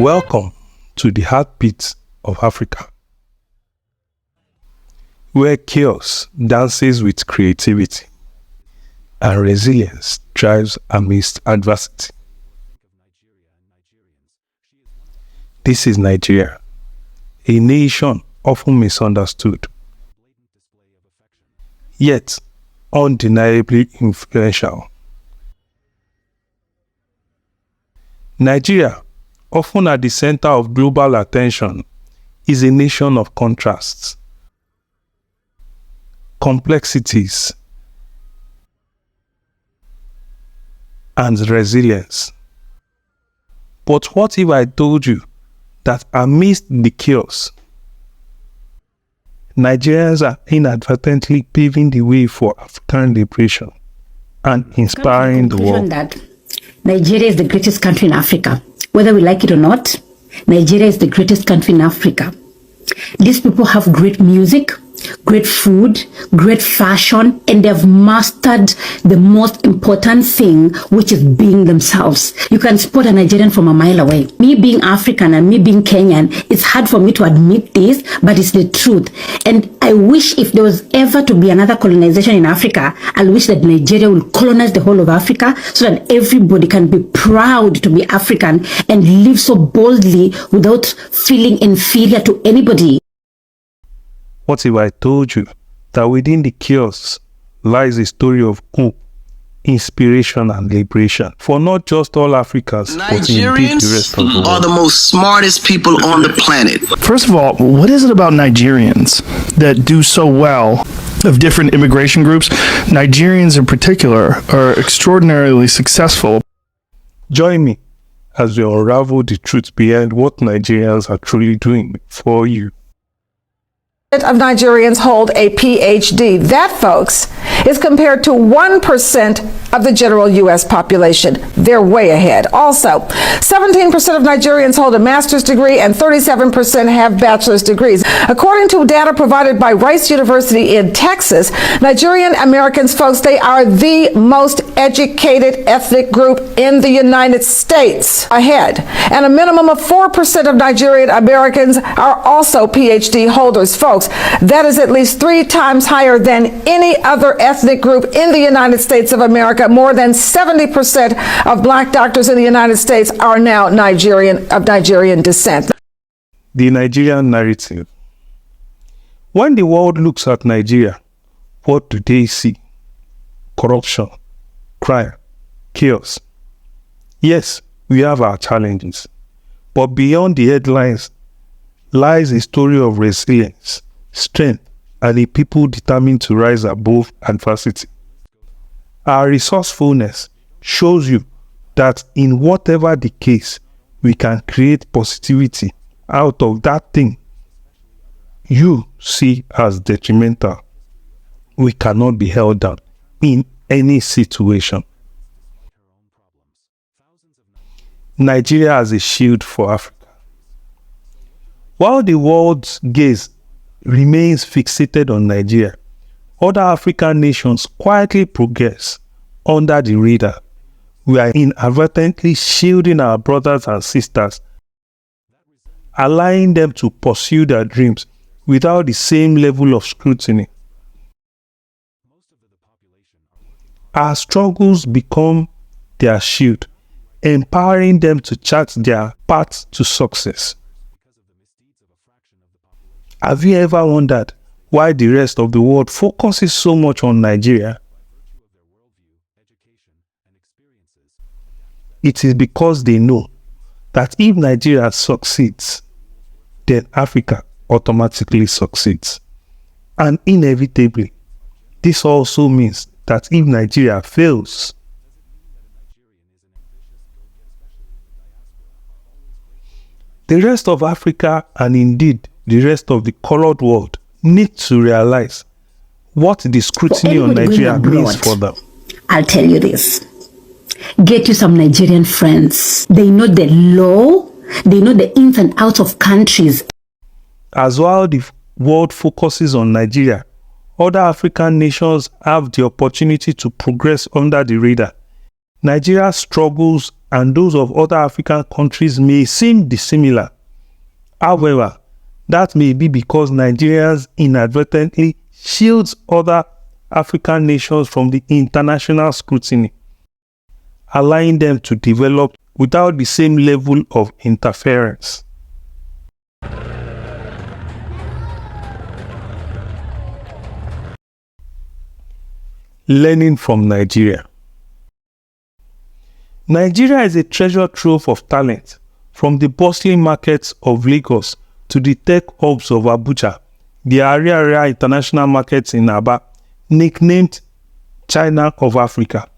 Welcome to the heartbeat of Africa, where chaos dances with creativity and resilience thrives amidst adversity. This is Nigeria, a nation often misunderstood, yet undeniably influential. Nigeria, often at the center of global attention, is a nation of contrasts, complexities, and resilience. But what if I told you that amidst the chaos, Nigerians are inadvertently paving the way for African liberation and inspiring the world? That Nigeria is the greatest country in Africa. Whether we like it or not, Nigeria is the greatest country in Africa. These people have great music, great food, great fashion, and they've mastered the most important thing, which is being themselves. You can spot a Nigerian from a mile away. Me being African and me being Kenyan, it's hard for me to admit this, but it's the truth. And I wish if there was ever to be another colonization in Africa, I wish that Nigeria will colonize the whole of Africa so that everybody can be proud to be African and live so boldly without feeling inferior to anybody. What if I told you that within the chaos lies a story of hope, inspiration, and liberation for not just all Africans, but indeed the rest of the world? Are the most smartest people on the planet. First of all, what is it about Nigerians that do so well of different immigration groups? Nigerians in particular are extraordinarily successful. Join me as we unravel the truth behind what Nigerians are truly doing for you. Of Nigerians hold a PhD. That, folks, is compared to 1% of the general U.S. population. They're way ahead. Also, 17% of Nigerians hold a master's degree and 37% have bachelor's degrees. According to data provided by Rice University in Texas, Nigerian Americans, folks, they are the most educated ethnic group in the United States, ahead. And a minimum of 4% of Nigerian Americans are also PhD holders, folks. That is at least 3 times higher than any other ethnic group in the United States of America. More than 70% of black doctors in the United States are now of Nigerian descent. The Nigerian narrative. When the world looks at Nigeria, what do they see? Corruption, crime, chaos. Yes, we have our challenges, but beyond the headlines lies a story of resilience, strength, and a people determined to rise above adversity. Our resourcefulness shows you that in whatever the case, we can create positivity out of that thing you see as detrimental. We cannot be held down in any situation. Nigeria as a shield for Africa. While the world's gaze remains fixated on Nigeria, other African nations quietly progress under the radar. We are inadvertently shielding our brothers and sisters, allowing them to pursue their dreams without the same level of scrutiny. Our struggles become their shield, empowering them to chart their path to success. Have you ever wondered why the rest of the world focuses so much on Nigeria? It is because they know that if Nigeria succeeds, then Africa automatically succeeds. And inevitably, this also means that if Nigeria fails, the rest of Africa, and indeed the rest of the colored world, need to realize what the scrutiny on Nigeria means for them. I'll tell you this. Get you some Nigerian friends. They know the law. They know the ins and outs of countries. As while the world focuses on Nigeria, other African nations have the opportunity to progress under the radar, Nigeria's struggles and those of other African countries may seem dissimilar. However, that may be because Nigerians inadvertently shields other African nations from the international scrutiny, allowing them to develop without the same level of interference. Learning from Nigeria. Nigeria is a treasure trove of talent, from the bustling markets of Lagos to the tech hubs of Abuja, the Ariaria International Markets in Aba, nicknamed China of Africa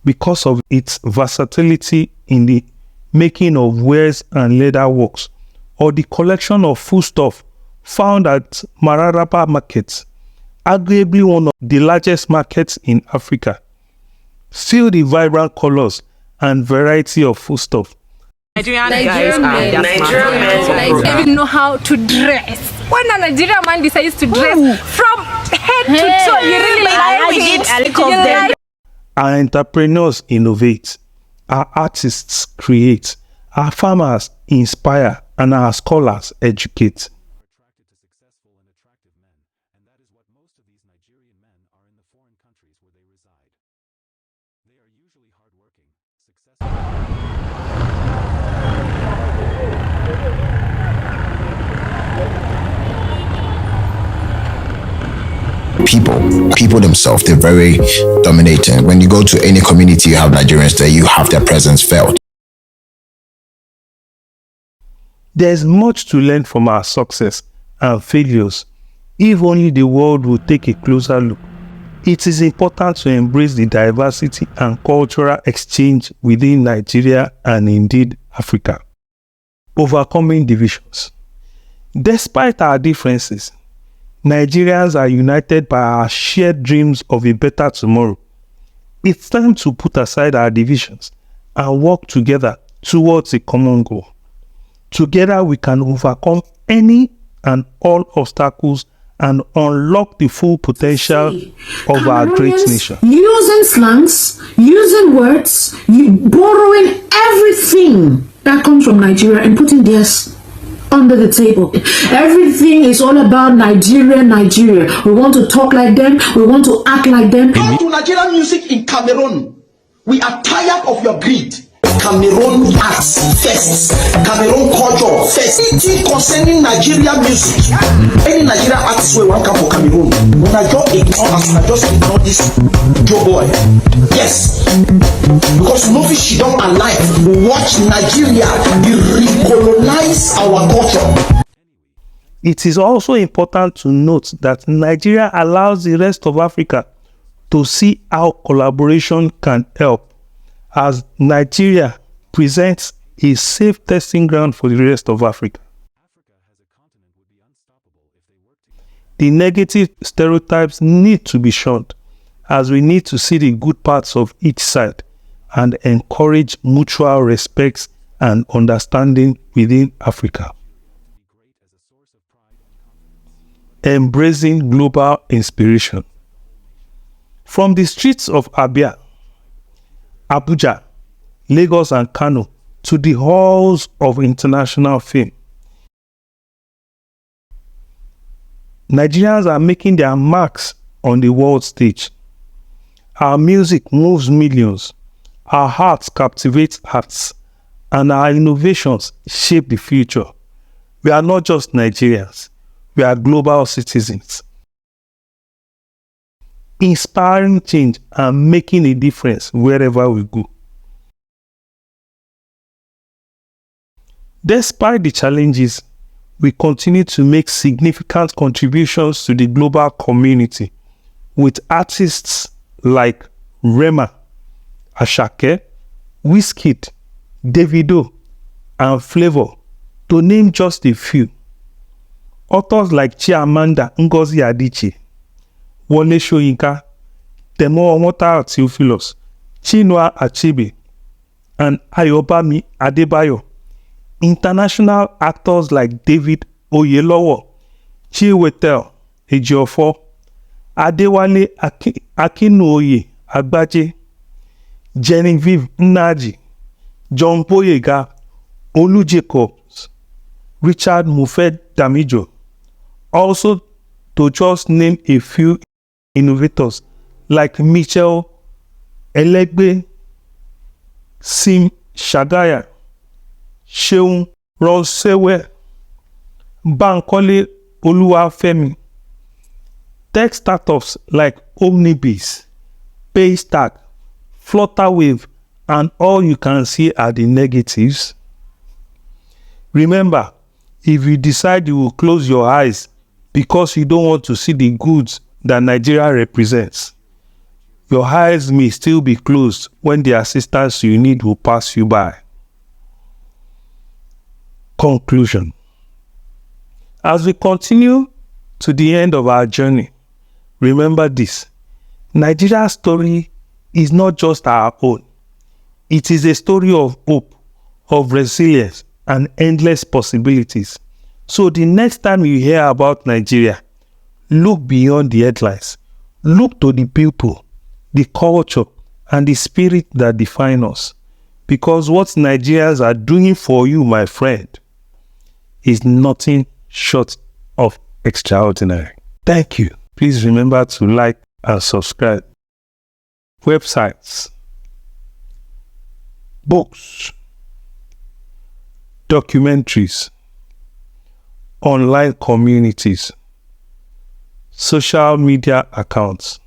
because of its versatility in the making of wares and leather works, or the collection of foodstuff found at Mararaba Markets, arguably one of the largest markets in Africa. Feel the vibrant colors and variety of foodstuff. Nigerian men don't even know how to dress. When a Nigerian man decides to dress from head to toe, you really like it. Our entrepreneurs innovate, our artists create, our farmers inspire, and our scholars educate. People themselves, they're very dominating. When you go to any community, you have Nigerians there, you have their presence felt. There's much to learn from our success and failures, if only the world will take a closer look. It is important to embrace the diversity and cultural exchange within Nigeria and indeed Africa. Overcoming divisions. Despite our differences, Nigerians are united by our shared dreams of a better tomorrow. It's time to put aside our divisions and work together towards a common goal. Together we can overcome any and all obstacles and unlock the full potential of our great nation. Using slangs, using words, borrowing everything that comes from Nigeria and putting theirs under the table. Everything is all about Nigeria. We want to talk like them. We want to act like them. Come to Nigerian music in Cameroon. We are tired of your greed. Cameroon arts first. Cameroon culture first. Anything concerning Nigerian music. Any Nigerian artists will come for Cameroon. When I just ignore this Joe boy. Yes. Because Novi she don't alive. Watch Nigeria recolonize our culture. It is also important to note that Nigeria allows the rest of Africa to see how collaboration can help, as Nigeria presents a safe testing ground for the rest of Africa. The negative stereotypes need to be shunned, as we need to see the good parts of each side and encourage mutual respect and understanding within Africa. Embracing global inspiration. From the streets of Abia, Abuja, Lagos and Kano to the halls of international fame, Nigerians are making their marks on the world stage. Our music moves millions, our hearts captivate hearts, and our innovations shape the future. We are not just Nigerians, we are global citizens, inspiring change and making a difference wherever we go. Despite the challenges, we continue to make significant contributions to the global community with artists like Rema, Ashake, Wizkid, Davido, and Flavor, to name just a few. Authors like Chiamanda Ngozi Adichie, Wole Soyinka, Temo Omota Theophilus, Chinua Achebe, and Ayobami Adebayo. International actors like David Oyelowo, Chiwetel Ejiofor, Adewale Akinnuoye Agbaje, Genevieve Nnaji, John Boyega, Olu Jacobs, Richard Moffett Damijo. Also, to just name a few innovators like Michel Elegbe, Sim Shagaya, Seun Ronsewe, Bankole Oluwafemi. Tech startups like Omnibis, Paystack, Flutterwave, and all you can see are the negatives. Remember, if you decide you will close your eyes because you don't want to see the goods that Nigeria represents, your eyes may still be closed when the assistance you need will pass you by. Conclusion. As we continue to the end of our journey, remember this: Nigeria's story is not just our own. It is a story of hope, of resilience, and endless possibilities. So the next time you hear about Nigeria, look beyond the headlines. Look to the people, the culture, and the spirit that define us. Because what Nigerians are doing for you, my friend, is nothing short of extraordinary. Thank you. Please remember to like and subscribe. Websites, books, documentaries, online communities, social media accounts.